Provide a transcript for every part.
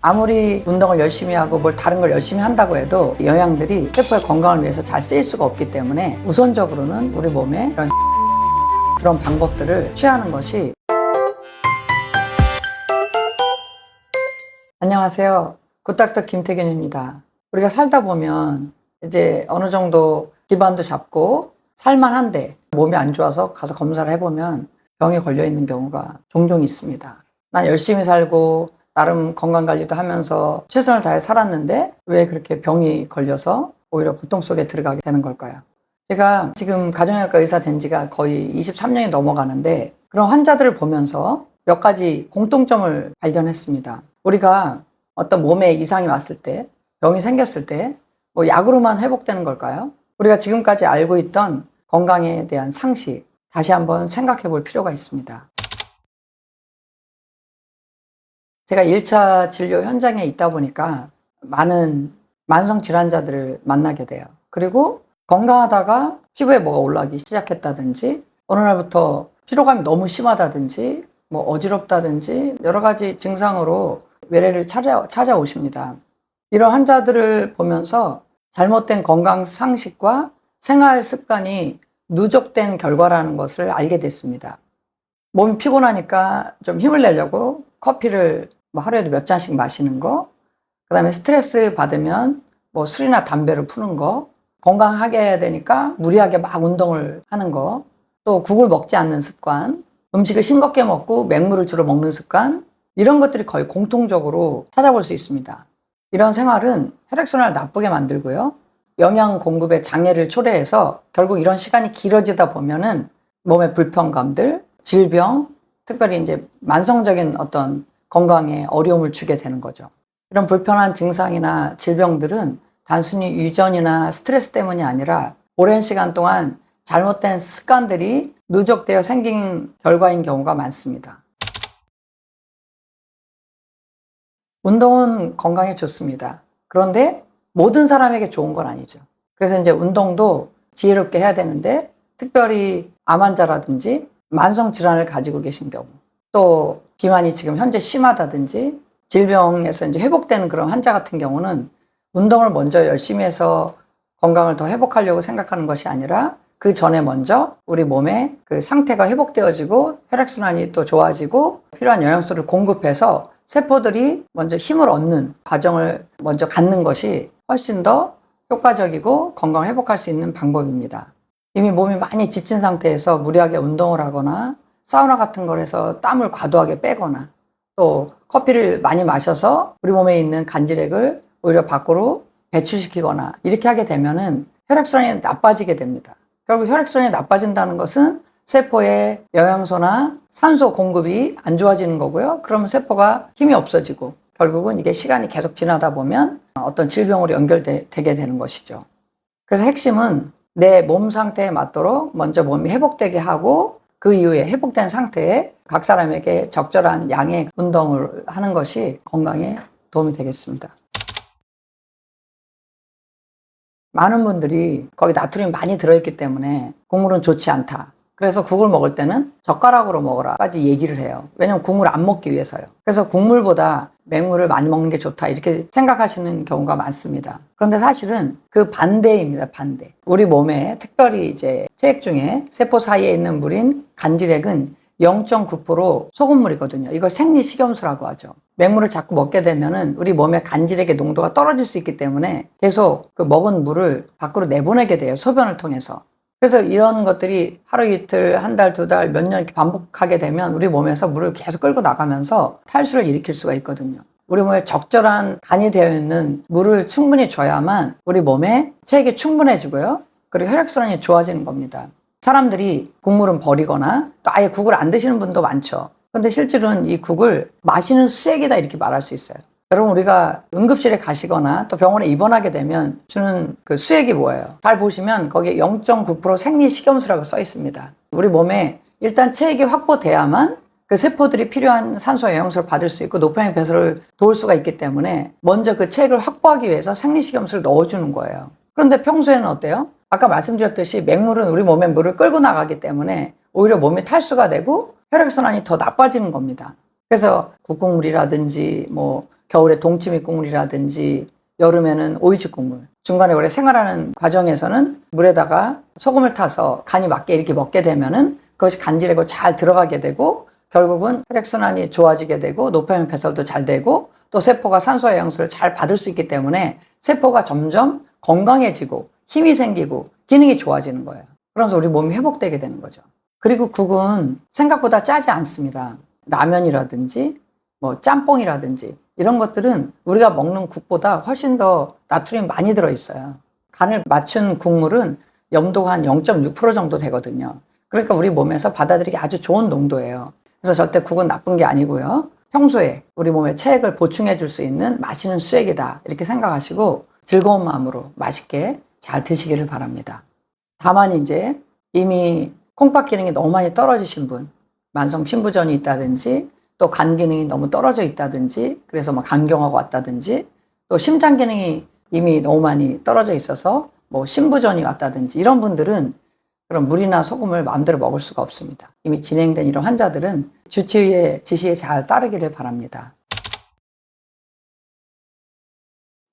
아무리 운동을 열심히 하고 뭘 다른 걸 열심히 한다고 해도 영양들이 세포의 건강을 위해서 잘 쓰일 수가 없기 때문에 우선적으로는 우리 몸에 그런 방법들을 취하는 것이. 안녕하세요. 굿닥터 김태균입니다. 우리가 살다 보면 이제 어느 정도 기반도 잡고 살만한데 몸이 안 좋아서 가서 검사를 해보면 병에 걸려 있는 경우가 종종 있습니다. 난 열심히 살고 나름 건강관리도 하면서 최선을 다해 살았는데 왜 그렇게 병이 걸려서 오히려 고통 속에 들어가게 되는 걸까요? 제가 지금 가정의학과 의사 된 지가 거의 23년이 넘어가는데 그런 환자들을 보면서 몇 가지 공통점을 발견했습니다. 우리가 어떤 몸에 이상이 왔을 때, 병이 생겼을 때 뭐 약으로만 회복되는 걸까요? 우리가 지금까지 알고 있던 건강에 대한 상식, 다시 한번 생각해 볼 필요가 있습니다. 제가 1차 진료 현장에 있다 보니까 많은 만성 질환자들을 만나게 돼요. 그리고 건강하다가 피부에 뭐가 올라오기 시작했다든지 어느 날부터 피로감이 너무 심하다든지 뭐 어지럽다든지 여러 가지 증상으로 외래를 찾아오십니다. 이런 환자들을 보면서 잘못된 건강 상식과 생활 습관이 누적된 결과라는 것을 알게 됐습니다. 몸이 피곤하니까 좀 힘을 내려고 커피를 뭐 하루에도 몇 잔씩 마시는 거, 그 다음에 스트레스 받으면 뭐 술이나 담배를 푸는 거, 건강하게 해야 되니까 무리하게 막 운동을 하는 거, 또 국을 먹지 않는 습관, 음식을 싱겁게 먹고 맹물을 주로 먹는 습관, 이런 것들이 거의 공통적으로 찾아볼 수 있습니다. 이런 생활은 혈액순환을 나쁘게 만들고요. 영양 공급에 장애를 초래해서 결국 이런 시간이 길어지다 보면은 몸의 불편감들, 질병, 특별히 이제 만성적인 어떤 건강에 어려움을 주게 되는 거죠. 이런 불편한 증상이나 질병들은 단순히 유전이나 스트레스 때문이 아니라 오랜 시간 동안 잘못된 습관들이 누적되어 생긴 결과인 경우가 많습니다. 운동은 건강에 좋습니다. 그런데 모든 사람에게 좋은 건 아니죠. 그래서 이제 운동도 지혜롭게 해야 되는데 특별히 암 환자라든지 만성 질환을 가지고 계신 경우, 또 비만이 지금 현재 심하다든지 질병에서 이제 회복되는 그런 환자 같은 경우는 운동을 먼저 열심히 해서 건강을 더 회복하려고 생각하는 것이 아니라 그 전에 먼저 우리 몸의 그 상태가 회복되어지고 혈액순환이 또 좋아지고 필요한 영양소를 공급해서 세포들이 먼저 힘을 얻는 과정을 먼저 갖는 것이 훨씬 더 효과적이고 건강을 회복할 수 있는 방법입니다. 이미 몸이 많이 지친 상태에서 무리하게 운동을 하거나 사우나 같은 걸 해서 땀을 과도하게 빼거나 또 커피를 많이 마셔서 우리 몸에 있는 간질액을 오히려 밖으로 배출시키거나 이렇게 하게 되면은 혈액순환이 나빠지게 됩니다. 결국 혈액순환이 나빠진다는 것은 세포에 영양소나 산소 공급이 안 좋아지는 거고요. 그러면 세포가 힘이 없어지고 결국은 이게 시간이 계속 지나다 보면 어떤 질병으로 연결되게 되는 것이죠. 그래서 핵심은 내 몸 상태에 맞도록 먼저 몸이 회복되게 하고 그 이후에 회복된 상태에 각 사람에게 적절한 양의 운동을 하는 것이 건강에 도움이 되겠습니다. 많은 분들이 거기 나트륨이 많이 들어있기 때문에 국물은 좋지 않다. 그래서 국을 먹을 때는 젓가락으로 먹으라까지 얘기를 해요. 왜냐면 국물을 안 먹기 위해서요. 그래서 국물보다 맹물을 많이 먹는 게 좋다 이렇게 생각하시는 경우가 많습니다. 그런데 사실은 그 반대입니다. 반대. 우리 몸에 특별히 이제 체액 중에 세포 사이에 있는 물인 간질액은 0.9% 소금물이거든요. 이걸 생리식염수라고 하죠. 맹물을 자꾸 먹게 되면은 우리 몸의 간질액의 농도가 떨어질 수 있기 때문에 계속 그 먹은 물을 밖으로 내보내게 돼요. 소변을 통해서. 그래서 이런 것들이 하루 이틀, 한 달, 두 달, 몇 년 이렇게 반복하게 되면 우리 몸에서 물을 계속 끌고 나가면서 탈수를 일으킬 수가 있거든요. 우리 몸에 적절한 간이 되어 있는 물을 충분히 줘야만 우리 몸에 체액이 충분해지고요. 그리고 혈액순환이 좋아지는 겁니다. 사람들이 국물은 버리거나 또 아예 국을 안 드시는 분도 많죠. 근데 실제로는 이 국을 마시는 수액이다 이렇게 말할 수 있어요. 여러분 우리가 응급실에 가시거나 또 병원에 입원하게 되면 주는 그 수액이 뭐예요? 잘 보시면 거기에 0.9% 생리식염수라고 써 있습니다. 우리 몸에 일단 체액이 확보돼야만 그 세포들이 필요한 산소 영양소를 받을 수 있고 노폐물 배설을 도울 수가 있기 때문에 먼저 그 체액을 확보하기 위해서 생리식염수를 넣어주는 거예요. 그런데 평소에는 어때요? 아까 말씀드렸듯이 맹물은 우리 몸에 물을 끌고 나가기 때문에 오히려 몸이 탈수가 되고 혈액순환이 더 나빠지는 겁니다. 그래서 국국물이라든지 뭐 겨울에 동치미 국물이라든지 여름에는 오이지 국물, 중간에 원래 생활하는 과정에서는 물에다가 소금을 타서 간이 맞게 이렇게 먹게 되면은 그것이 간질하고 잘 들어가게 되고 결국은 혈액순환이 좋아지게 되고 노폐물 배설도 잘 되고 또 세포가 산소와 영양소를 잘 받을 수 있기 때문에 세포가 점점 건강해지고 힘이 생기고 기능이 좋아지는 거예요. 그러면서 우리 몸이 회복되게 되는 거죠. 그리고 국은 생각보다 짜지 않습니다. 라면이라든지 뭐 짬뽕이라든지 이런 것들은 우리가 먹는 국보다 훨씬 더 나트륨이 많이 들어있어요. 간을 맞춘 국물은 염도가 한 0.6% 정도 되거든요. 그러니까 우리 몸에서 받아들이기 아주 좋은 농도예요. 그래서 절대 국은 나쁜 게 아니고요. 평소에 우리 몸에 체액을 보충해 줄 수 있는 맛있는 수액이다 이렇게 생각하시고 즐거운 마음으로 맛있게 잘 드시기를 바랍니다. 다만 이제 이미 콩팥 기능이 너무 많이 떨어지신 분, 만성 신부전이 있다든지 또 간 기능이 너무 떨어져 있다든지 그래서 막 간경화가 왔다든지 또 심장 기능이 이미 너무 많이 떨어져 있어서 뭐 신부전이 왔다든지 이런 분들은 그런 물이나 소금을 마음대로 먹을 수가 없습니다. 이미 진행된 이런 환자들은 주치의의 지시에 잘 따르기를 바랍니다.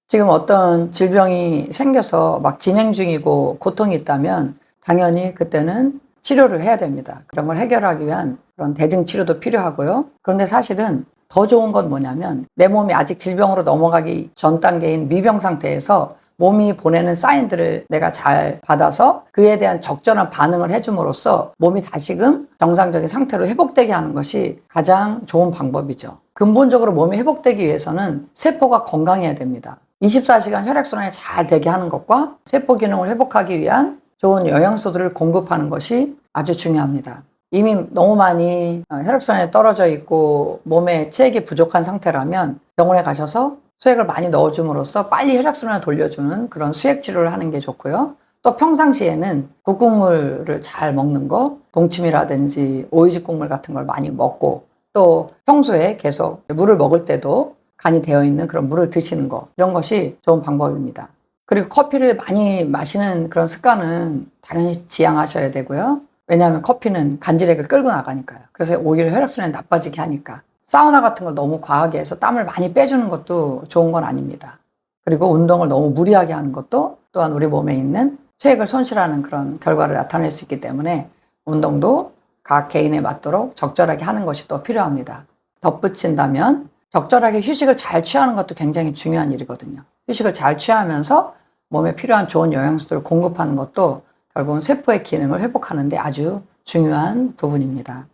지금 어떤 질병이 생겨서 막 진행 중이고 고통이 있다면 당연히 그때는 치료를 해야 됩니다. 그런 걸 해결하기 위한 그런 대증 치료도 필요하고요. 그런데 사실은 더 좋은 건 뭐냐면 내 몸이 아직 질병으로 넘어가기 전 단계인 미병 상태에서 몸이 보내는 사인들을 내가 잘 받아서 그에 대한 적절한 반응을 해줌으로써 몸이 다시금 정상적인 상태로 회복되게 하는 것이 가장 좋은 방법이죠. 근본적으로 몸이 회복되기 위해서는 세포가 건강해야 됩니다. 24시간 혈액순환이 잘 되게 하는 것과 세포 기능을 회복하기 위한 좋은 영양소들을 공급하는 것이 아주 중요합니다. 이미 너무 많이 혈액순환이 떨어져 있고 몸에 체액이 부족한 상태라면 병원에 가셔서 수액을 많이 넣어줌으로써 빨리 혈액순환을 돌려주는 그런 수액 치료를 하는 게 좋고요. 또 평상시에는 국국물을 잘 먹는 거, 동치미라든지 오이지 국물 같은 걸 많이 먹고 또 평소에 계속 물을 먹을 때도 간이 되어 있는 그런 물을 드시는 거 이런 것이 좋은 방법입니다. 그리고 커피를 많이 마시는 그런 습관은 당연히 지양하셔야 되고요. 왜냐하면 커피는 간질액을 끌고 나가니까요. 그래서 오히려 혈액순환이 나빠지게 하니까. 사우나 같은 걸 너무 과하게 해서 땀을 많이 빼주는 것도 좋은 건 아닙니다. 그리고 운동을 너무 무리하게 하는 것도 또한 우리 몸에 있는 체액을 손실하는 그런 결과를 나타낼 수 있기 때문에 운동도 각 개인에 맞도록 적절하게 하는 것이 또 필요합니다. 덧붙인다면 적절하게 휴식을 잘 취하는 것도 굉장히 중요한 일이거든요. 휴식을 잘 취하면서 몸에 필요한 좋은 영양소들을 공급하는 것도 결국은 세포의 기능을 회복하는 데 아주 중요한 부분입니다.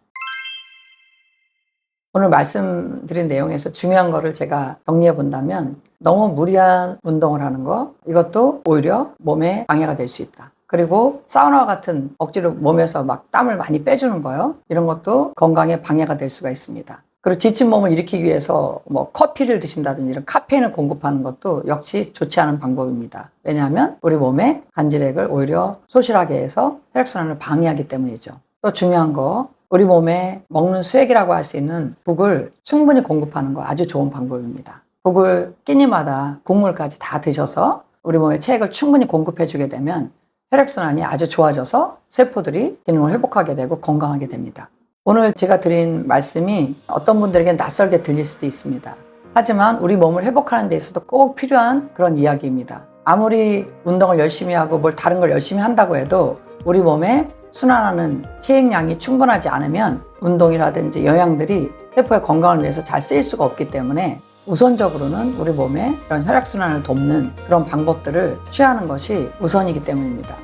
오늘 말씀드린 내용에서 중요한 거를 제가 정리해 본다면 너무 무리한 운동을 하는 거 이것도 오히려 몸에 방해가 될 수 있다. 그리고 사우나와 같은 억지로 몸에서 막 땀을 많이 빼주는 거요. 이런 것도 건강에 방해가 될 수가 있습니다. 그리고 지친 몸을 일으키기 위해서 뭐 커피를 드신다든지 이런 카페인을 공급하는 것도 역시 좋지 않은 방법입니다. 왜냐하면 우리 몸에 간질액을 오히려 소실하게 해서 혈액순환을 방해하기 때문이죠. 또 중요한 거 우리 몸에 먹는 수액이라고 할 수 있는 국을 충분히 공급하는 거 아주 좋은 방법입니다. 국을 끼니마다 국물까지 다 드셔서 우리 몸에 체액을 충분히 공급해 주게 되면 혈액순환이 아주 좋아져서 세포들이 기능을 회복하게 되고 건강하게 됩니다. 오늘 제가 드린 말씀이 어떤 분들에게는 낯설게 들릴 수도 있습니다. 하지만 우리 몸을 회복하는 데 있어서 꼭 필요한 그런 이야기입니다. 아무리 운동을 열심히 하고 뭘 다른 걸 열심히 한다고 해도 우리 몸에 순환하는 체액량이 충분하지 않으면 운동이라든지 영양들이 세포의 건강을 위해서 잘 쓰일 수가 없기 때문에 우선적으로는 우리 몸에 그런 혈액순환을 돕는 그런 방법들을 취하는 것이 우선이기 때문입니다.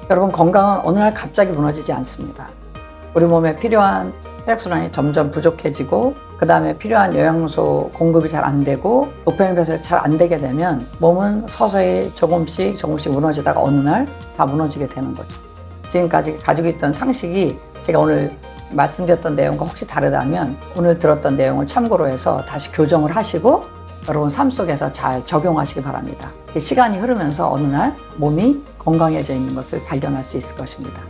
여러분 건강은 어느 날 갑자기 무너지지 않습니다. 우리 몸에 필요한 혈액순환이 점점 부족해지고 그 다음에 필요한 영양소 공급이 잘 안 되고 노폐물 배설이 잘 안 되게 되면 몸은 서서히 조금씩 무너지다가 어느 날 다 무너지게 되는 거죠. 지금까지 가지고 있던 상식이 제가 오늘 말씀드렸던 내용과 혹시 다르다면 오늘 들었던 내용을 참고로 해서 다시 교정을 하시고 여러분 삶 속에서 잘 적용하시기 바랍니다. 시간이 흐르면서 어느 날 몸이 건강해져 있는 것을 발견할 수 있을 것입니다.